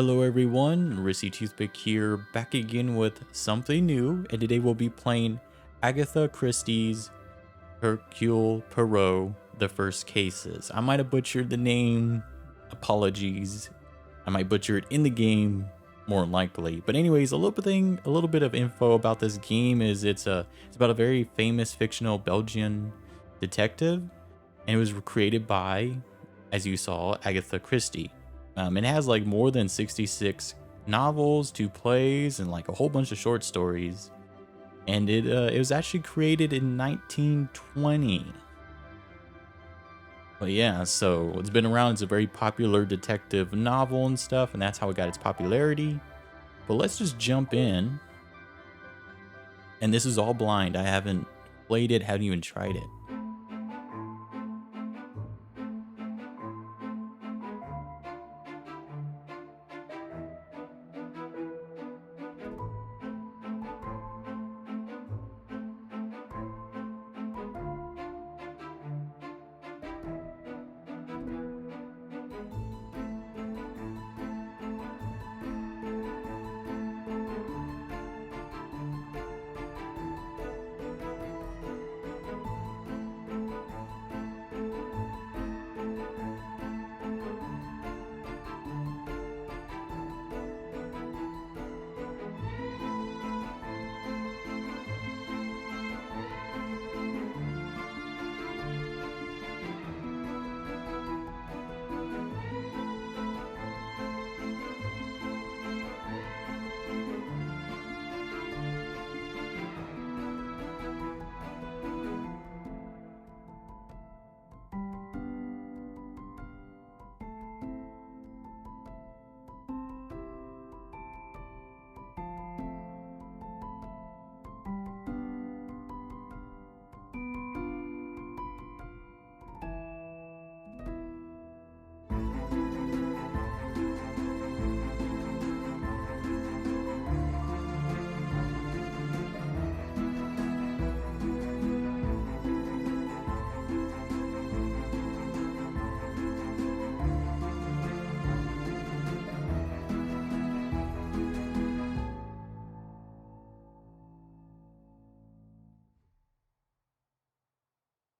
Hello everyone, Rissy Toothpick here, back again with something new, and today we'll be playing Agatha Christie's Hercule Poirot, The First Cases. I might have butchered the name, apologies. I might butcher it in the game, more likely. But anyways, a little bit of info about this game is it's about a very famous fictional Belgian detective, and it was created by, as you saw, Agatha Christie. It has like more than 66 novels, 2 plays, and like a whole bunch of short stories. And it was actually created in 1920. But yeah, so it's been around. It's a very popular detective novel and stuff, and that's how it got its popularity. But let's just jump in. And this is all blind. I haven't played it, haven't even tried it.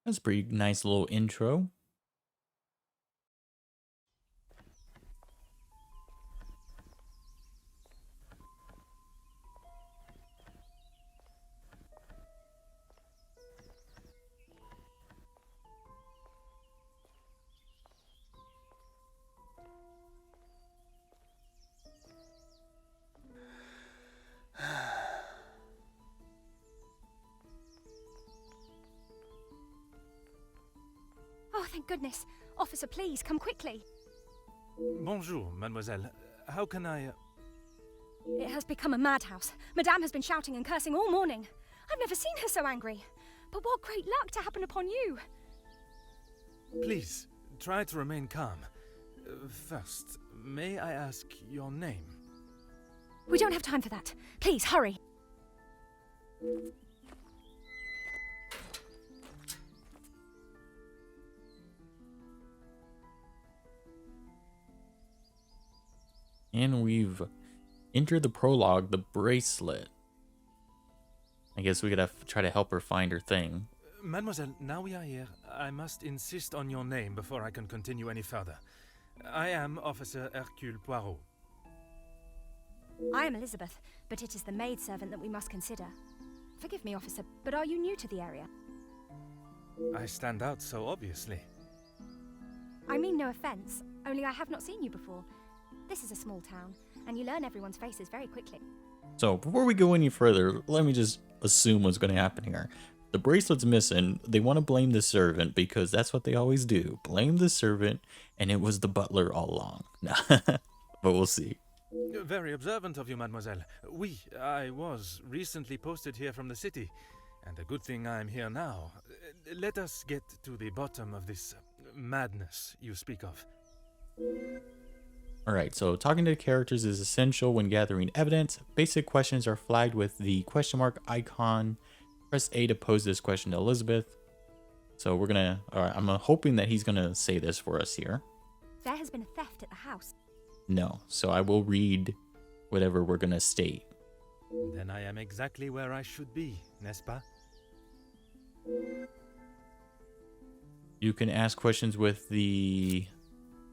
That's a pretty nice little intro. Oh, thank goodness. Officer, please, come quickly. Bonjour, mademoiselle. How can I... It has become a madhouse. Madame has been shouting and cursing all morning. I've never seen her so angry. But what great luck to happen upon you. Please, try to remain calm. First, may I ask your name? We don't have time for that. Please, hurry. And we've entered the prologue, the bracelet. I guess we gotta try to help her find her thing. Mademoiselle, now we are here, I must insist on your name before I can continue any further. I am Officer Hercule Poirot. I am Elizabeth, but it is the maidservant that we must consider. Forgive me, officer, but are you new to the area? I stand out so obviously. I mean no offense, only I have not seen you before. This is a small town, and you learn everyone's faces very quickly. So before we go any further, let me just assume what's going to happen here. The bracelet's missing. They want to blame the servant because that's what they always do. Blame the servant, and it was the butler all along. But we'll see. Very observant of you, mademoiselle. Oui, I was recently posted here from the city, and a good thing I'm here now. Let us get to the bottom of this madness you speak of. Alright, so talking to the characters is essential when gathering evidence. Basic questions are flagged with the question mark icon. Press A to pose this question to Elizabeth. So we're gonna, I'm hoping that he's gonna say this for us here. There has been a theft at the house. No. So I will read whatever we're going to state. Then I am exactly where I should be, n'est-ce pas? You can ask questions with the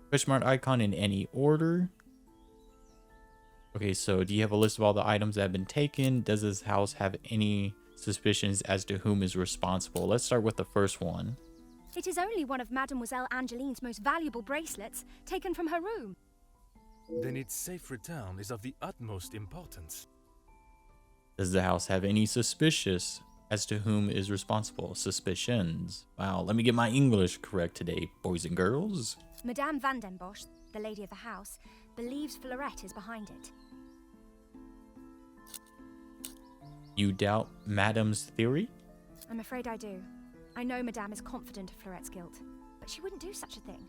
question mark icon in any order. Okay, so do you have a list of all the items that have been taken? Does this house have any suspicions as to whom is responsible? Let's start with the first one. It is only one of Mademoiselle Angeline's most valuable bracelets, taken from her room. Then its safe return is of the utmost importance. Does the house have any suspicious as to whom is responsible? Suspicions. Wow, let me get my English correct today, boys and girls. Madame Van den Bosch, the lady of the house, believes Fleurette is behind it. You doubt Madame's theory? I'm afraid I do. I know Madame is confident of Fleurette's guilt, but she wouldn't do such a thing.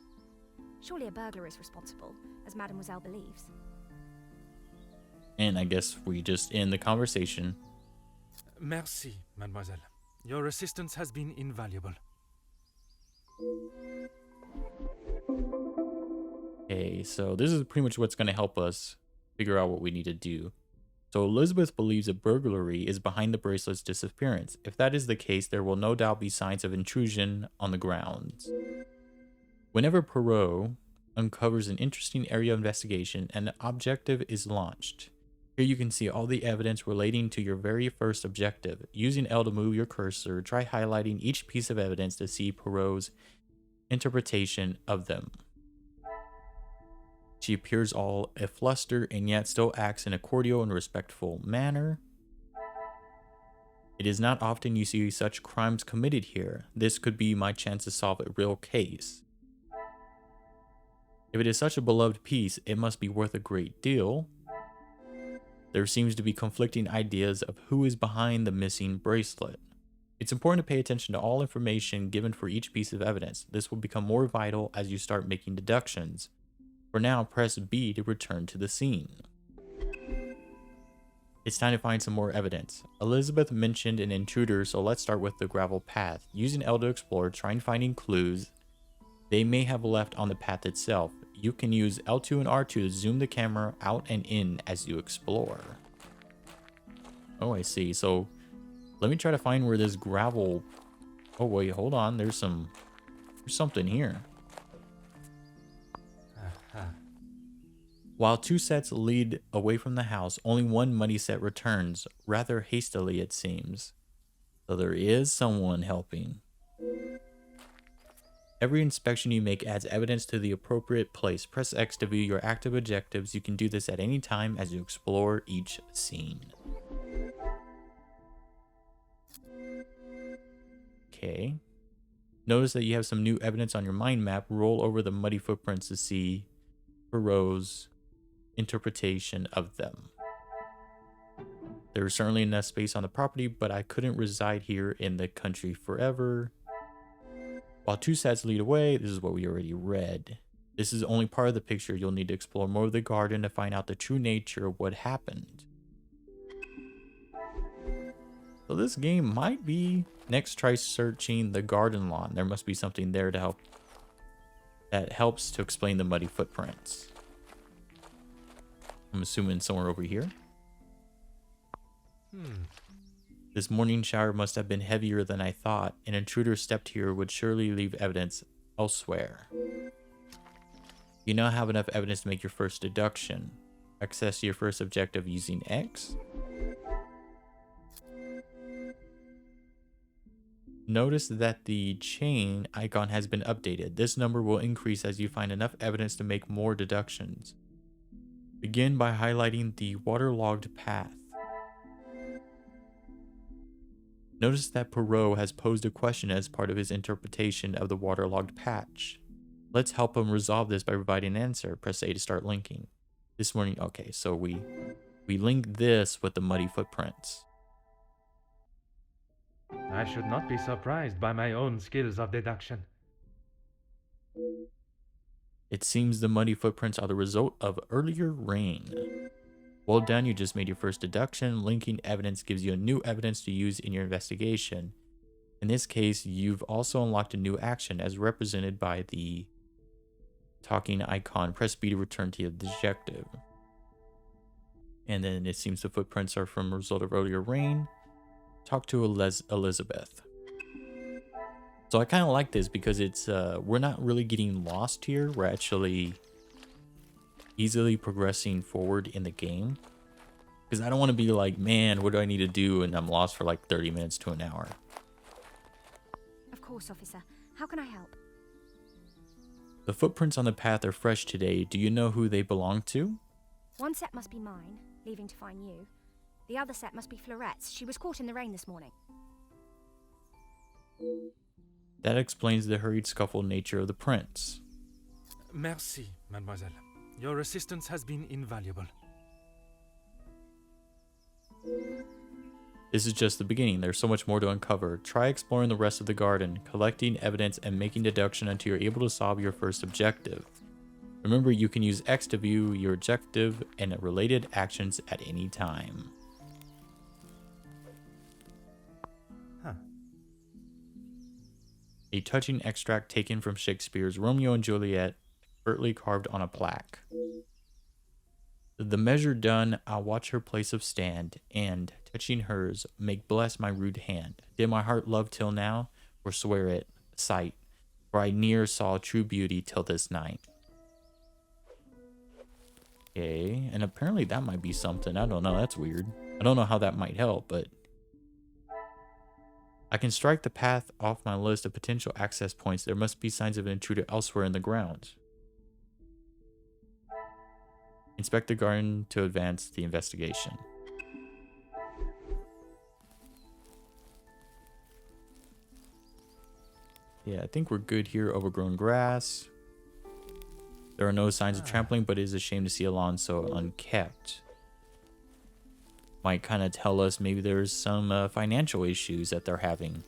Surely a burglar is responsible, as Mademoiselle believes. And I guess we just end the conversation. Merci, mademoiselle. Your assistance has been invaluable. Okay, so this is pretty much what's going to help us figure out what we need to do. So Elizabeth believes a burglary is behind the bracelet's disappearance. If that is the case, there will no doubt be signs of intrusion on the grounds. Whenever Poirot uncovers an interesting area of investigation, an objective is launched. Here you can see all the evidence relating to your very first objective. Using L to move your cursor, try highlighting each piece of evidence to see Poirot's interpretation of them. She appears all afluster and yet still acts in a cordial and respectful manner. It is not often you see such crimes committed here. This could be my chance to solve a real case. If it is such a beloved piece, it must be worth a great deal. There seems to be conflicting ideas of who is behind the missing bracelet. It's important to pay attention to all information given for each piece of evidence. This will become more vital as you start making deductions. For now, press B to return to the scene. It's time to find some more evidence. Elizabeth mentioned an intruder, so let's start with the gravel path. Using L to explore, try finding clues they may have left on the path itself. You can use L2 and R2 to zoom the camera out and in as you explore. Oh, I see. So let me try to find where this gravel... Oh, wait, hold on. There's something here. While two sets lead away from the house, only one muddy set returns, rather hastily it seems. So there is someone helping. Every inspection you make adds evidence to the appropriate place. Press X to view your active objectives. You can do this at any time as you explore each scene. Okay. Notice that you have some new evidence on your mind map. Roll over the muddy footprints to see Poirot's interpretation of them. There is certainly enough space on the property, but I couldn't reside here in the country forever. While two sets lead away, this is what we already read. This is only part of the picture. You'll need to explore more of the garden to find out the true nature of what happened. So this game might be... Next, try searching the garden lawn. There must be something there to help. That helps to explain the muddy footprints. I'm assuming somewhere over here. This morning shower must have been heavier than I thought. An intruder stepped here would surely leave evidence elsewhere. You now have enough evidence to make your first deduction. Access your first objective using X. Notice that the chain icon has been updated. This number will increase as you find enough evidence to make more deductions. Begin by highlighting the waterlogged path. Notice that Poirot has posed a question as part of his interpretation of the waterlogged patch. Let's help him resolve this by providing an answer. Press A to start linking. This morning, okay, so we link this with the muddy footprints. I should not be surprised by my own skills of deduction. It seems the muddy footprints are the result of earlier rain. Well done, you just made your first deduction. Linking evidence gives you a new evidence to use in your investigation. In this case, you've also unlocked a new action as represented by the talking icon. Press B to return to the objective. And then it seems the footprints are from a result of earlier rain. Talk to Elizabeth. So I kind of like this because it's we're not really getting lost here. We're actually easily progressing forward in the game. Because I don't want to be like, man, what do I need to do? And I'm lost for like 30 minutes to an hour. Of course, officer. How can I help? The footprints on the path are fresh today. Do you know who they belong to? One set must be mine, leaving to find you. The other set must be Florette's. She was caught in the rain this morning. That explains the hurried scuffle nature of the prints. Merci, mademoiselle. Your assistance has been invaluable. This is just the beginning. There's so much more to uncover. Try exploring the rest of the garden, collecting evidence and making deduction until you're able to solve your first objective. Remember, you can use X to view your objective and related actions at any time. Huh. A touching extract taken from Shakespeare's Romeo and Juliet, expertly carved on a plaque. The measure done, I'll watch her place of stand, and, touching hers, make bless my rude hand. Did my heart love till now, or swear it, sight, for I ne'er saw true beauty till this night. Okay, and apparently that might be something. I don't know, that's weird. I don't know how that might help, but... I can strike the path off my list of potential access points. There must be signs of an intruder elsewhere in the grounds. Inspect the garden to advance the investigation. Yeah, I think we're good here. Overgrown grass. There are no signs of trampling, but it is a shame to see a lawn so unkept. Might kind of tell us maybe there's some financial issues that they're having.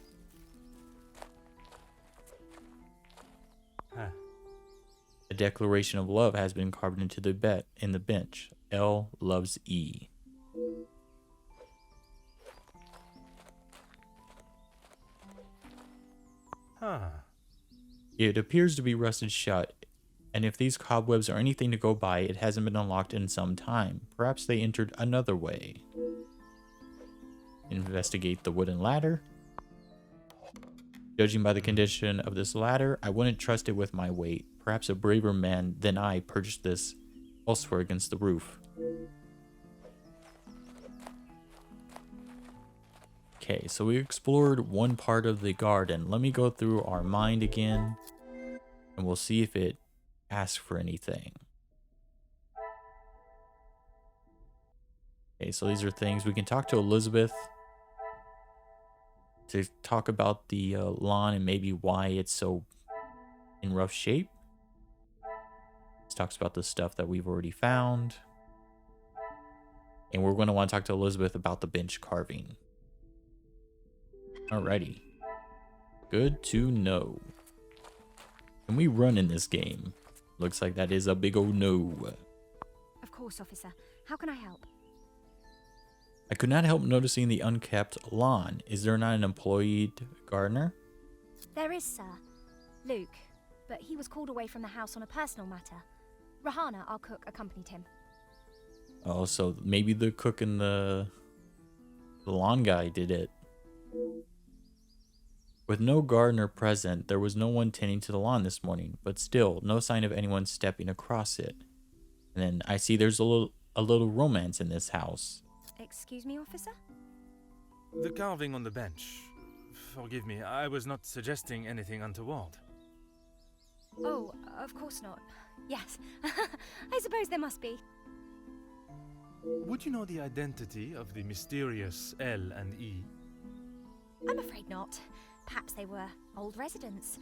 A declaration of love has been carved into the bench. L loves E. It appears to be rusted shut, and if these cobwebs are anything to go by, it hasn't been unlocked in some time. Perhaps they entered another way. Investigate the wooden ladder. Judging by the condition of this ladder, I wouldn't trust it with my weight. Perhaps a braver man than I purchased this elsewhere against the roof. Okay, so we explored one part of the garden. Let me go through our mind again, and we'll see if it asks for anything. Okay, so these are things. We can talk to Elizabeth to talk about the lawn and maybe why it's so in rough shape. This talks about the stuff that we've already found. And we're going to want to talk to Elizabeth about the bench carving. Alrighty. Good to know. Can we run in this game? Looks like that is a big old no. Of course, officer. How can I help? I could not help noticing the unkept lawn. Is there not an employed gardener? There is, sir. Luke. But he was called away from the house on a personal matter. Rahana, our cook, accompanied him. Oh, so maybe the cook and the lawn guy did it. With no gardener present, there was no one tending to the lawn this morning, but still, no sign of anyone stepping across it. And then I see there's a little romance in this house. Excuse me, officer? The carving on the bench. Forgive me, I was not suggesting anything untoward. Oh, of course not. Yes, I suppose there must be. Would you know the identity of the mysterious L and E? I'm afraid not. Perhaps they were old residents.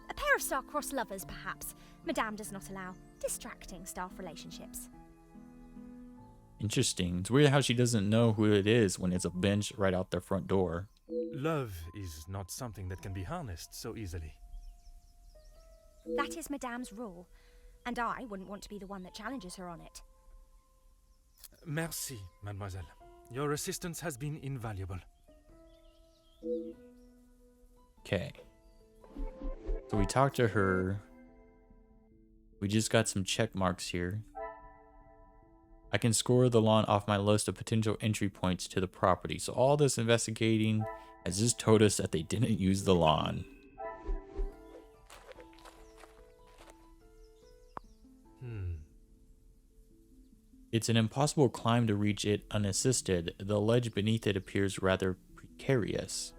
A pair of star-crossed lovers, perhaps. Madame does not allow distracting staff relationships. Interesting. It's weird how she doesn't know who it is when it's a bench right out their front door. Love is not something that can be harnessed so easily. That is Madame's rule, and I wouldn't want to be the one that challenges her on it. Merci, mademoiselle. Your assistance has been invaluable. Okay. So we talked to her. We just got some check marks here. I can score the lawn off my list of potential entry points to the property. So all this investigating has just told us that they didn't use the lawn. It's an impossible climb to reach it unassisted. The ledge beneath it appears rather precarious.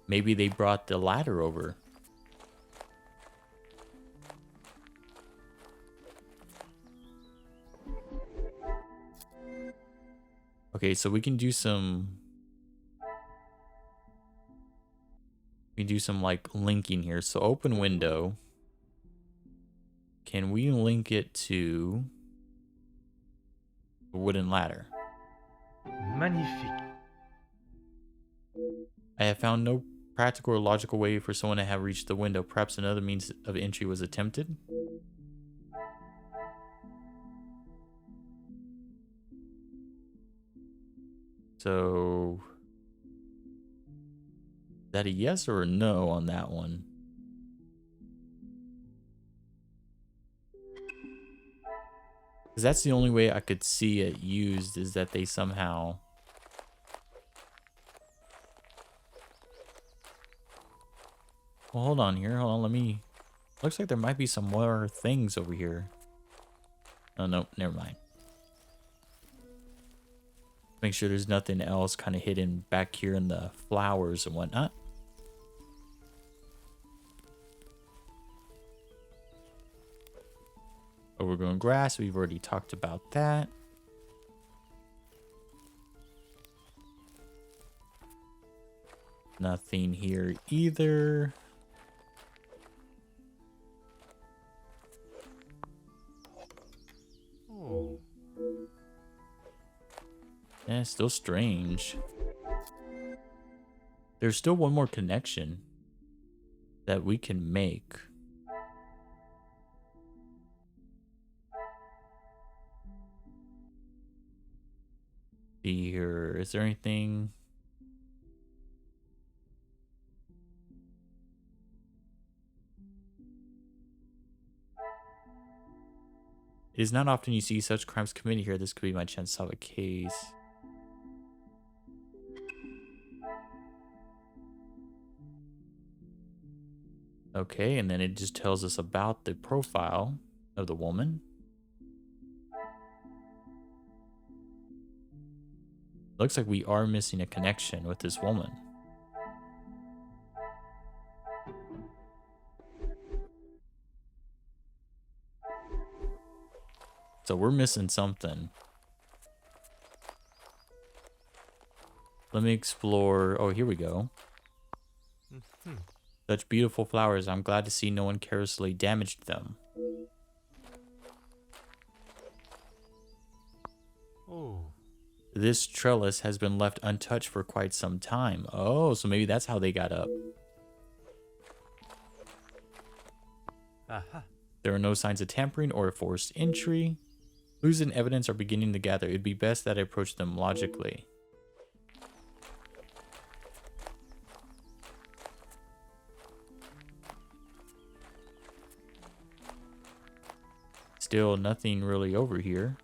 Maybe they brought the ladder over. Okay, so we can do some... We can do some, like, linking here. So open window. Can we link it to a wooden ladder? Magnifique. I have found no practical or logical way for someone to have reached the window. Perhaps another means of entry was attempted. So, is that a yes or a no on that one? Because that's the only way I could see it used, is that they somehow... Well, hold on here. Hold on, let me... Looks like there might be some more things over here. Oh, no, never mind. Make sure there's nothing else kind of hidden back here in the flowers and whatnot. Overgrown grass, we've already talked about that. Nothing here either. Oh. Yeah, still strange. There's still one more connection that we can make. See here, is there anything? It is not often you see such crimes committed here. This could be my chance to solve a case. Okay, and then it just tells us about the profile of the woman. Looks like we are missing a connection with this woman. So we're missing something. Let me explore. Oh, here we go. Such beautiful flowers. I'm glad to see no one carelessly damaged them. Oh. This trellis has been left untouched for quite some time. Oh, so maybe that's how they got up. Aha. There are no signs of tampering or forced entry. Clues and evidence are beginning to gather. It'd be best that I approach them logically. Still nothing really over here.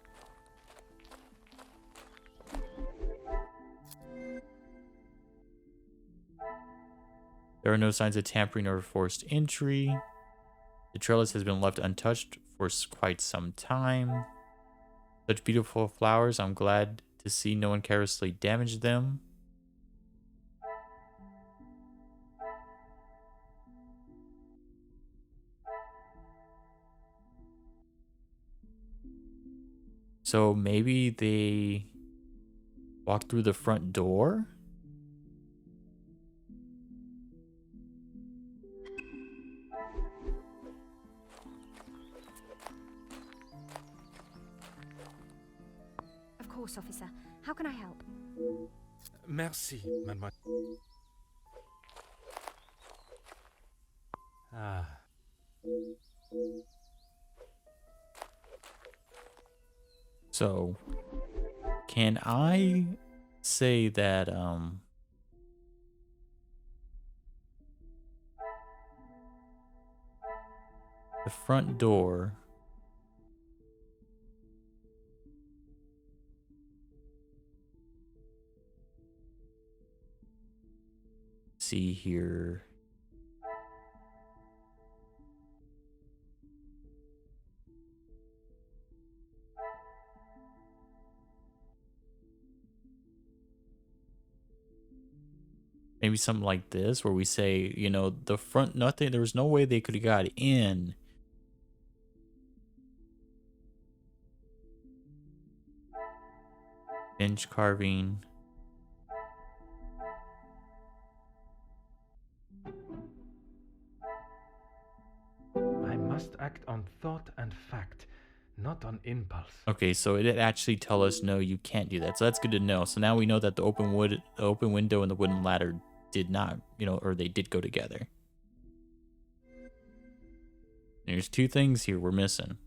There are no signs of tampering or forced entry. The trellis has been left untouched for quite some time. Such beautiful flowers. I'm glad to see no one carelessly damaged them. So maybe they walked through the front door? Of course, officer. How can I help? Merci, mademoiselle. Ah. So, can I say that, The front door. See here. Maybe something like this, where we say, you know, the front, nothing, there was no way they could have got in. Bench carving. I must act on thought and fact, not on impulse. Okay, so it did actually tell us, no, you can't do that. So that's good to know. So now we know that the open window and the wooden ladder did not, you know, or they did go together. There's two things here we're missing.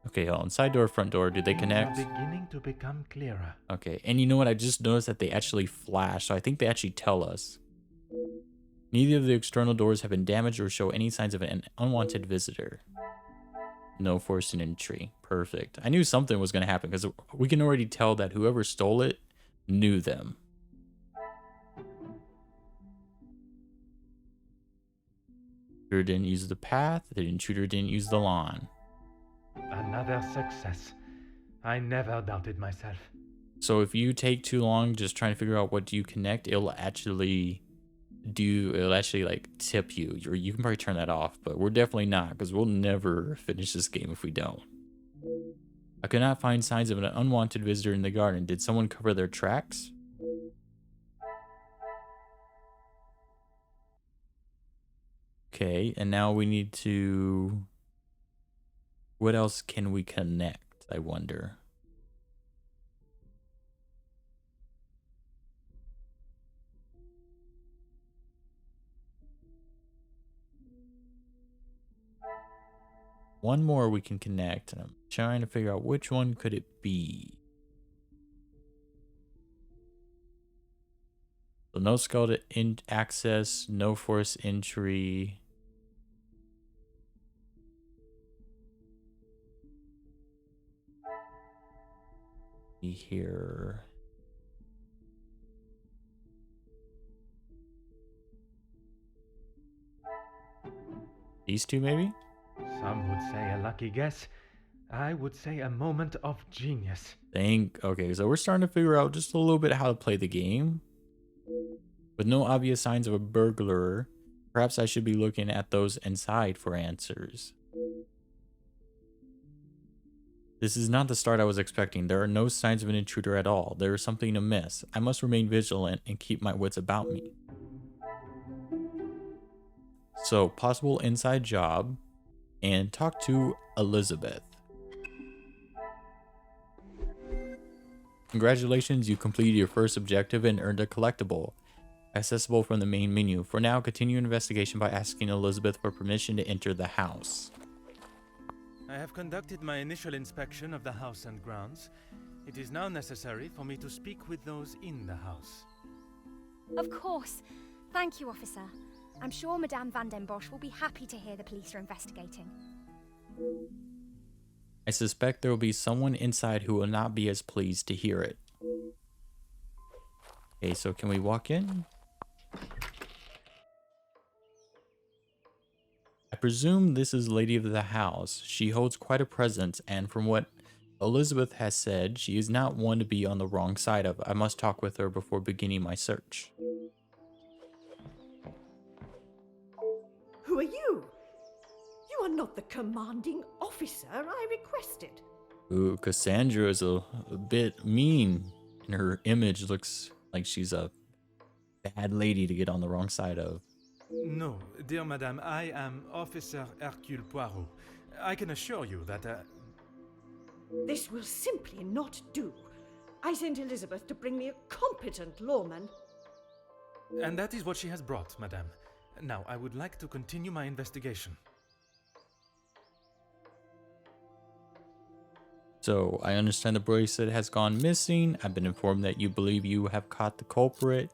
Okay, hold on. Side door, front door, do they connect? Beginning to become clearer. Okay, and you know what? I just noticed that they actually flash, so I think they actually tell us. Neither of the external doors have been damaged or show any signs of an unwanted visitor. No forced entry. Perfect. I knew something was going to happen because we can already tell that whoever stole it knew them. Intruder didn't use the path. The intruder didn't use the lawn. Another success. I never doubted myself. So if you take too long just trying to figure out what do you connect, it'll actually like tip you. You can probably turn that off, but we're definitely not, because we'll never finish this game if we don't. I could not find signs of an unwanted visitor in the garden. Did someone cover their tracks? Okay, and now we need to... What else can we connect, I wonder? One more we can connect, and I'm trying to figure out which one could it be. So no skull to access, no force entry. Here. These two, maybe? Some would say a lucky guess. I would say a moment of genius. Okay, so we're starting to figure out just a little bit how to play the game. With no obvious signs of a burglar, perhaps I should be looking at those inside for answers. This is not the start I was expecting. There are no signs of an intruder at all. There is something amiss. I must remain vigilant and keep my wits about me. So, possible inside job, and talk to Elizabeth. Congratulations, you completed your first objective and earned a collectible. Accessible from the main menu. For now, continue investigation by asking Elizabeth for permission to enter the house. I have conducted my initial inspection of the house and grounds. It is now necessary for me to speak with those in the house. Of course. Thank you, officer. I'm sure Madame Van den Bosch will be happy to hear the police are investigating. I suspect there will be someone inside who will not be as pleased to hear it. Okay, so can we walk in? I presume this is Lady of the House. She holds quite a presence, and from what Elizabeth has said, she is not one to be on the wrong side of. I must talk with her before beginning my search. Who are you? You are not the commanding officer I requested. Ooh, Cassandra is a bit mean, and her image looks like she's a bad lady to get on the wrong side of. No, dear madame, I am Officer Hercule Poirot. I can assure you that... This will simply not do. I sent Elizabeth to bring me a competent lawman. And that is what she has brought, madame. Now, I would like to continue my investigation. So I understand the bracelet has gone missing. I've been informed that you believe you have caught the culprit.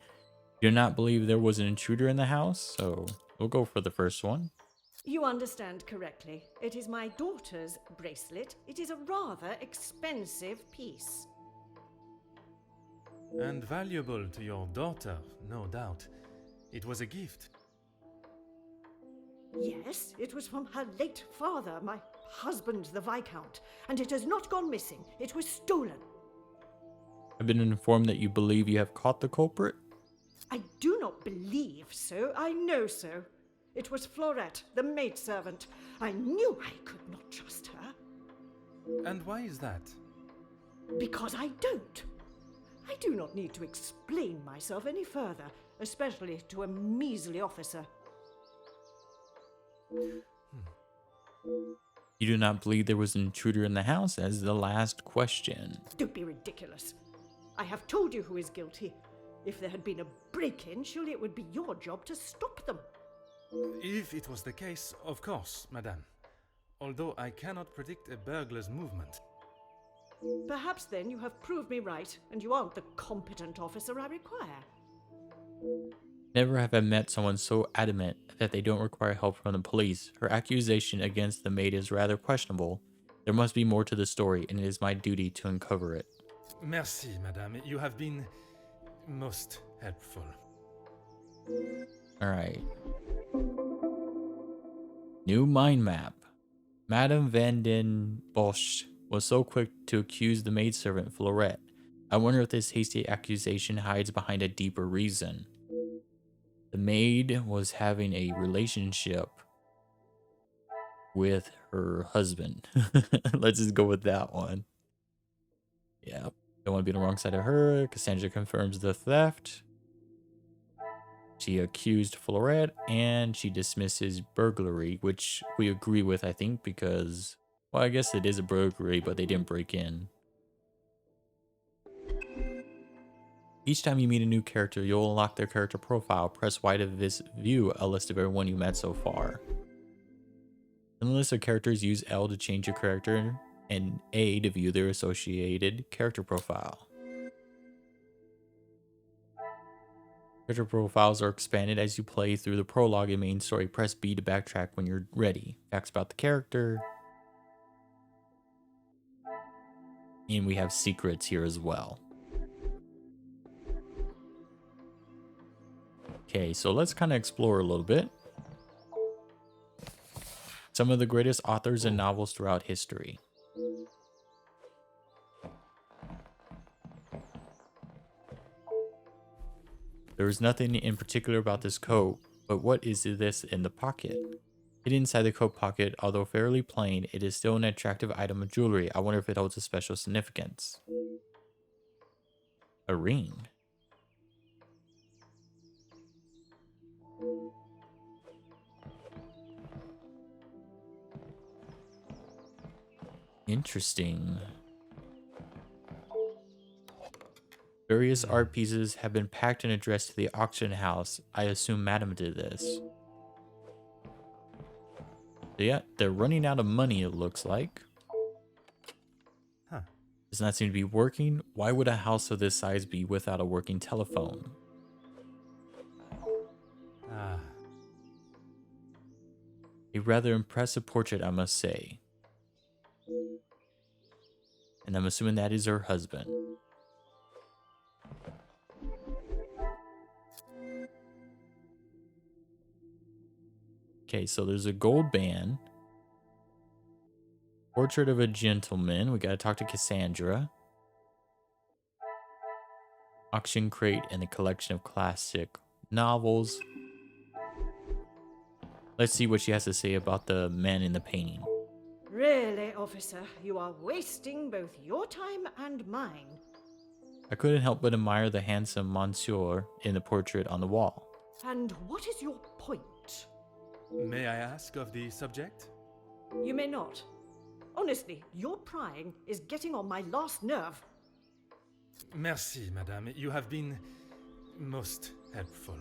You do not believe there was an intruder in the house, so we'll go for the first one. You understand correctly. It is my daughter's bracelet. It is a rather expensive piece. And valuable to your daughter, no doubt. It was a gift. Yes, it was from her late father, my husband, the Viscount, and it has not gone missing. It was stolen. I've been informed that you believe you have caught the culprit. I do not believe so. I know so. It was Florette, the maidservant. I knew I could not trust her. And why is that? Because I don't. I do not need to explain myself any further, especially to a measly officer. You do not believe there was an intruder in the house as the last question. Don't be ridiculous. I have told you who is guilty. If there had been a break-in, surely it would be your job to stop them. If it was the case, of course, madame. Although I cannot predict a burglar's movement. Perhaps then you have proved me right, and you aren't the competent officer I require. Never have I met someone so adamant that they don't require help from the police. Her accusation against the maid is rather questionable. There must be more to the story, and it is my duty to uncover it. Merci, madame. You have been most helpful. Alright. New mind map. Madame Van den Bosch was so quick to accuse the maidservant Florette. I wonder if this hasty accusation hides behind a deeper reason. The maid was having a relationship with her husband. Let's just go with that one. Yeah, don't want to be on the wrong side of her. Cassandra confirms the theft. She accused Florette and she dismisses burglary, which we agree with, I think, because, well, I guess it is a burglary, but they didn't break in. Each time you meet a new character, you'll unlock their character profile. Press Y to view a list of everyone you met so far. In the list of characters, use L to change your character and A to view their associated character profile. Character profiles are expanded as you play through the prologue and main story. Press B to backtrack when you're ready. Facts about the character. And we have secrets here as well. Okay, so let's kind of explore a little bit. Some of the greatest authors and novels throughout history. There is nothing in particular about this coat, but what is this in the pocket? Hidden inside the coat pocket, although fairly plain, it is still an attractive item of jewelry. I wonder if it holds a special significance. A ring. Interesting. Various art pieces have been packed and addressed to the auction house. I assume Madame did this. So yeah, they're running out of money, it looks like. Huh. Does not seem to be working. Why would a house of this size be without a working telephone? Ah. A rather impressive portrait, I must say. And I'm assuming that is her husband. Okay, so there's a gold band. Portrait of a gentleman. We gotta talk to Cassandra. Auction crate and a collection of classic novels. Let's see what she has to say about the man in the painting. Really, officer, you are wasting both your time and mine. I couldn't help but admire the handsome monsieur in the portrait on the wall. And what is your point? May I ask of the subject? You may not. Honestly, your prying is getting on my last nerve. Merci, madame. You have been most helpful.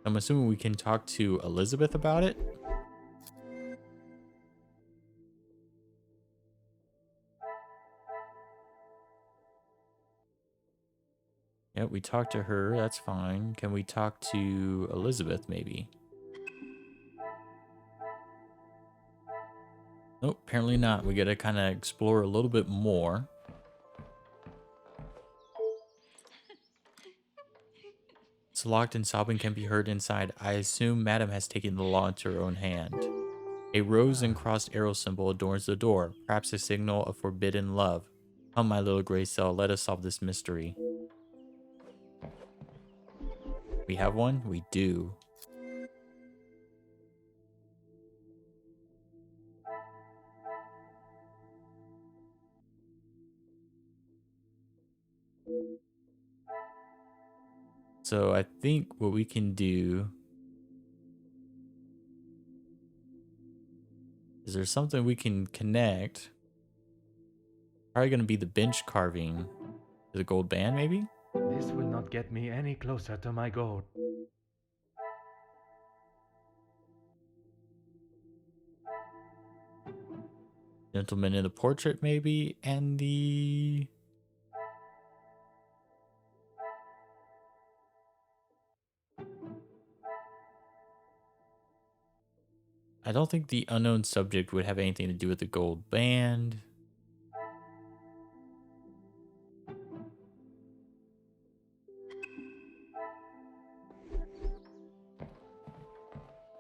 I'm assuming we can talk to Elizabeth about it. Yeah, we talked to her. That's fine. Can we talk to Elizabeth, maybe? Nope, apparently not. We gotta kind of explore a little bit more. It's locked and sobbing can be heard inside. I assume Madame has taken the law into her own hand. A rose and crossed arrow symbol adorns the door, perhaps a signal of forbidden love. Come, my little gray cell, let us solve this mystery. We have one? We do. So I think what we can do is there something we can connect. Probably going to be the bench carving to the gold band, maybe? This will not get me any closer to my goal. Gentleman in the portrait, maybe? And the... I don't think the unknown subject would have anything to do with the gold band.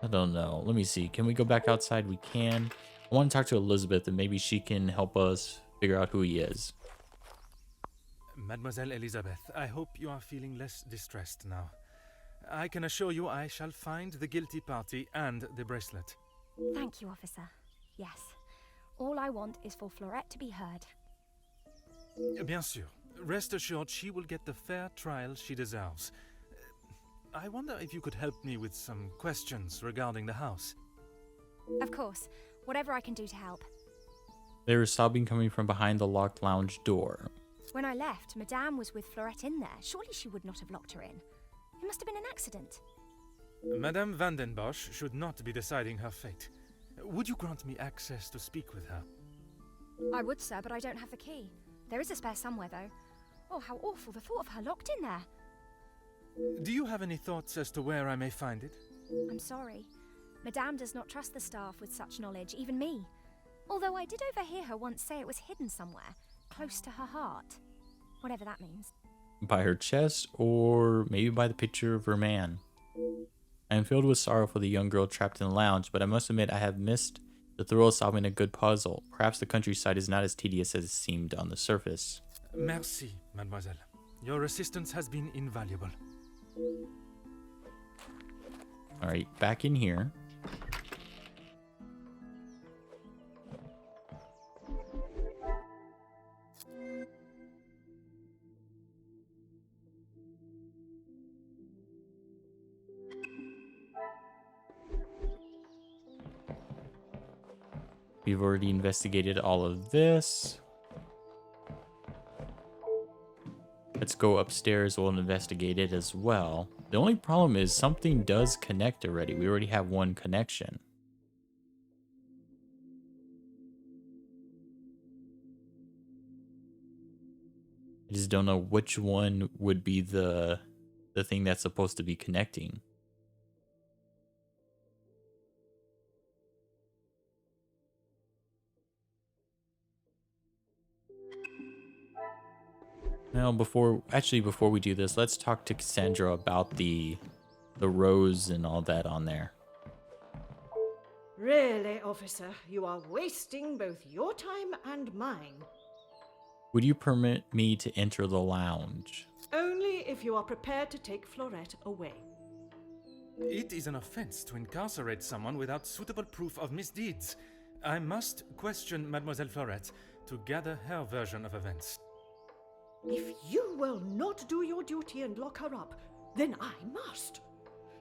I don't know. Let me see. Can we go back outside? We can. I want to talk to Elizabeth and maybe she can help us figure out who he is. Mademoiselle Elizabeth, I hope you are feeling less distressed now. I can assure you I shall find the guilty party and the bracelet. Thank you, officer. Yes. All I want is for Florette to be heard. Bien sûr. Rest assured she will get the fair trial she deserves. I wonder if you could help me with some questions regarding the house. Of course. Whatever I can do to help. There is sobbing coming from behind the locked lounge door. When I left, Madame was with Florette in there. Surely she would not have locked her in. It must have been an accident. Madame van den Bosch should not be deciding her fate. Would you grant me access to speak with her? I would, sir, but I don't have the key. There is a spare somewhere, though. Oh, how awful, the thought of her locked in there. Do you have any thoughts as to where I may find it? I'm sorry. Madame does not trust the staff with such knowledge, even me. Although I did overhear her once say it was hidden somewhere, close to her heart. Whatever that means. By her chest, or maybe by the picture of her man. I am filled with sorrow for the young girl trapped in the lounge, but I must admit I have missed the thrill of solving a good puzzle. Perhaps the countryside is not as tedious as it seemed on the surface. Merci, mademoiselle. Your assistance has been invaluable. Alright, back in here. We've already investigated all of this. Let's go upstairs. We'll investigate it as well. The only problem is something does connect already. We already have one connection. I just don't know which one would be the thing that's supposed to be connecting. Well, before we do this, let's talk to Cassandra about the rose and all that on there. Really, officer, you are wasting both your time and mine. Would you permit me to enter the lounge? Only if you are prepared to take Florette away. It is an offense to incarcerate someone without suitable proof of misdeeds. I must question Mademoiselle Florette to gather her version of events. If you will not do your duty and lock her up, then I must.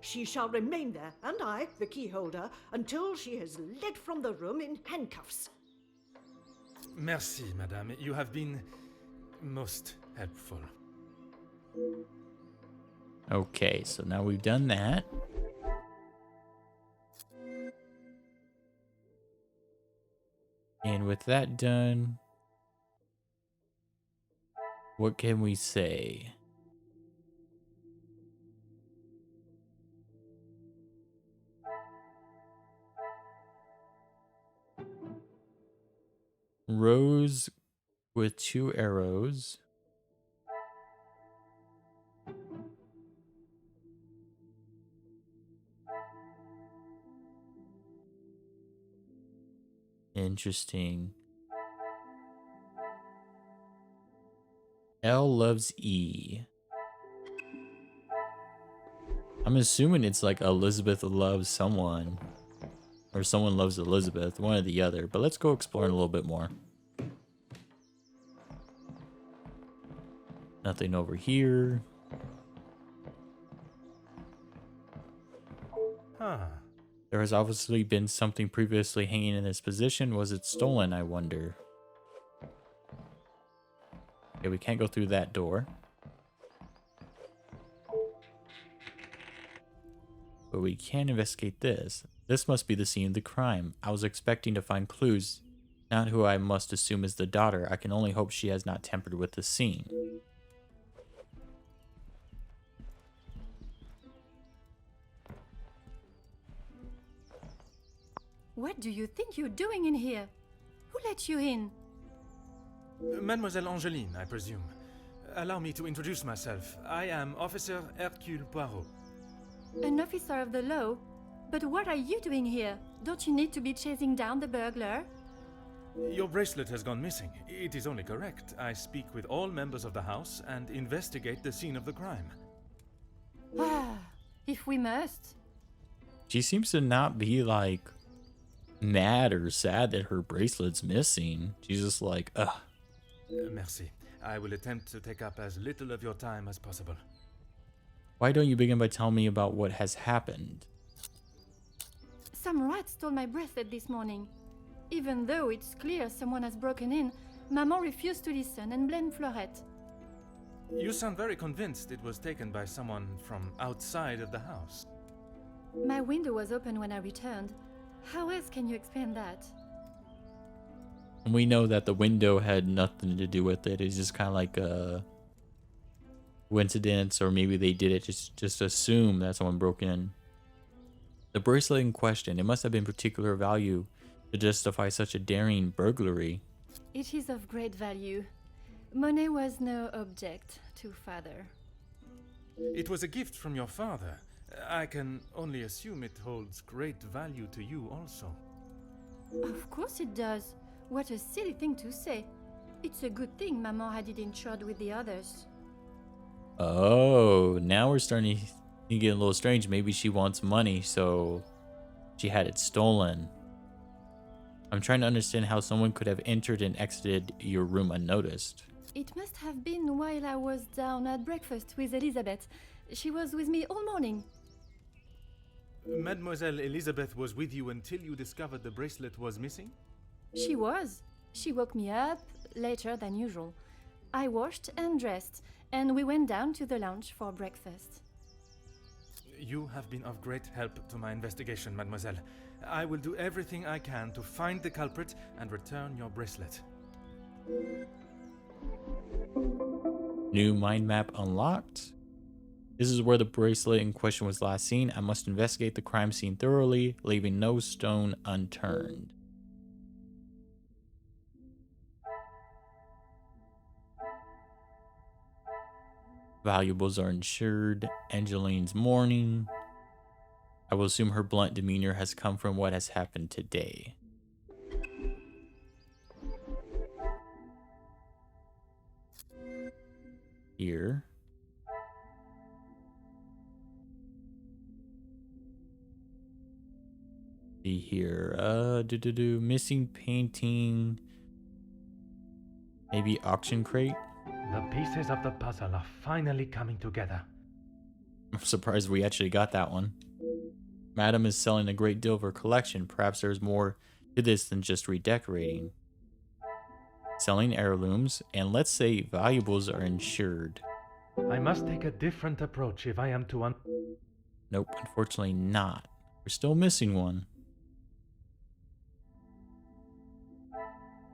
She shall remain there, and I, the key holder, until she is led from the room in handcuffs. Merci, madame. You have been most helpful. Okay, so now we've done that. And with that done, what can we say? rose with 2 arrows. Interesting. L loves E. I'm assuming it's like Elizabeth loves someone. Or someone loves Elizabeth, one or the other. But let's go exploring a little bit more. Nothing over here. There has obviously been something previously hanging in this position. Was it stolen, I wonder? Okay, we can't go through that door. But we can investigate this. This must be the scene of the crime. I was expecting to find clues. Not who I must assume is the daughter. I can only hope she has not tampered with the scene. What do you think you're doing in here? Who let you in? Mademoiselle Angeline, I presume. Allow me to introduce myself. I am Officer Hercule Poirot. An officer of the law? But what are you doing here? Don't you need to be chasing down the burglar? Your bracelet has gone missing. It is only correct. I speak with all members of the house and investigate the scene of the crime. Ah, if we must. She seems to not be like mad or sad that her bracelet's missing. She's just like, ugh. Merci. I will attempt to take up as little of your time as possible. Why don't you begin by telling me about what has happened? Some rat stole my bracelet this morning. Even though it's clear someone has broken in, Maman refused to listen and blamed Florette. You sound very convinced it was taken by someone from outside of the house. My window was open when I returned. How else can you explain that? And we know that the window had nothing to do with it. It's just kind of like a coincidence, or maybe they did it just assume that someone broke in. The bracelet in question, it must have been particular value to justify such a daring burglary. It is of great value. Money was no object to father. It was a gift from your father. I can only assume it holds great value to you also. Of course it does. What a silly thing to say. It's a good thing Maman had it insured with the others. Oh, now we're starting to get a little strange. Maybe she wants money, so she had it stolen. I'm trying to understand how someone could have entered and exited your room unnoticed. It must have been while I was down at breakfast with Elizabeth. She was with me all morning. Mademoiselle Elizabeth was with you until you discovered the bracelet was missing? She was. She woke me up later than usual. I washed and dressed, and we went down to the lounge for breakfast. You have been of great help to my investigation, mademoiselle. I will do everything I can to find the culprit and return your bracelet. New mind map unlocked. This is where the bracelet in question was last seen. I must investigate the crime scene thoroughly, leaving no stone unturned. Valuables are insured. Angeline's mourning. I will assume her blunt demeanor has come from what has happened today. Here. See here. Missing painting. Maybe auction crate. The pieces of the puzzle are finally coming together. I'm surprised we actually got that one. Madam is selling a great deal of her collection. Perhaps there's more to this than just redecorating. Selling heirlooms, and let's say valuables are insured. I must take a different approach if I am to Nope, unfortunately not. We're still missing one.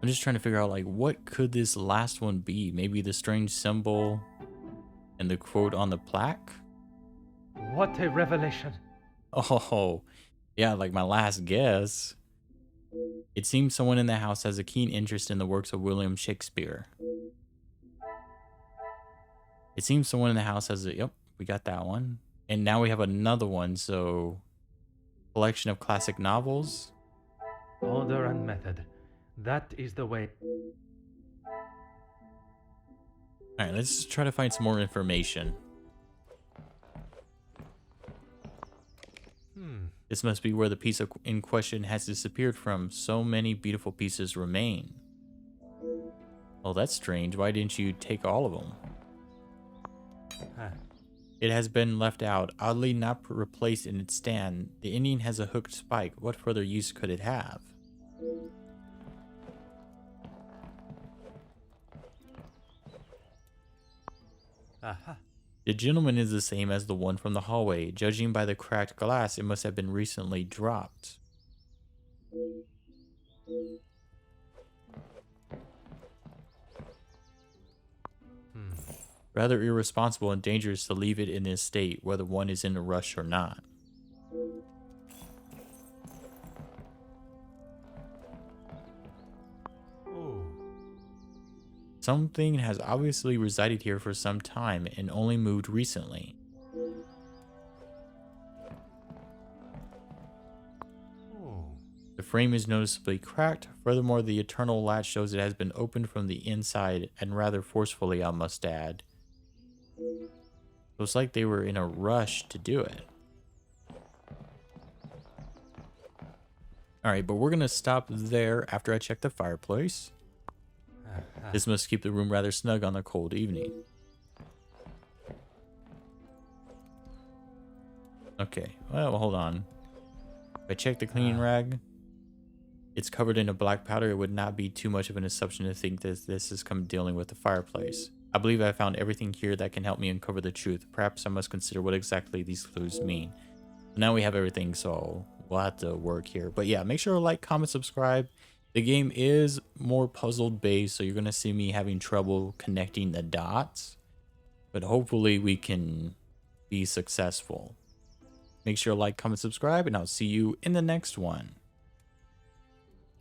I'm just trying to figure out, like, what could this last one be? Maybe the strange symbol and the quote on the plaque? What a revelation! Oh, yeah, like my last guess. It seems someone in the house has a keen interest in the works of William Shakespeare. It seems someone in the house has a... Yep, we got that one. And now we have another one, so... Collection of classic novels. Order and method. That is the way. Alright, let's just try to find some more information. This must be where the piece in question has disappeared from. So many beautiful pieces remain. Oh, that's strange. Why didn't you take all of them? It has been left out, oddly not replaced in its stand. The Indian has a hooked spike. What further use could it have? Aha. The gentleman is the same as the one from the hallway. Judging by the cracked glass, it must have been recently dropped. Rather irresponsible and dangerous to leave it in this state, whether one is in a rush or not. Something has obviously resided here for some time and only moved recently. The frame is noticeably cracked. Furthermore, the eternal latch shows it has been opened from the inside, and rather forcefully, I must add. So it's like they were in a rush to do it. Alright, but we're going to stop there after I check the fireplace. This must keep the room rather snug on a cold evening. Okay, well, hold on. If I check the cleaning rag, it's covered in a black powder. It would not be too much of an assumption to think that this is come dealing with the fireplace. I believe I found everything here that can help me uncover the truth. Perhaps I must consider what exactly these clues mean. Now we have everything, so we'll have to work here. But yeah, make sure to like, comment, subscribe. The game is more puzzle based, so you're going to see me having trouble connecting the dots. But hopefully we can be successful. Make sure to like, comment, subscribe, and I'll see you in the next one.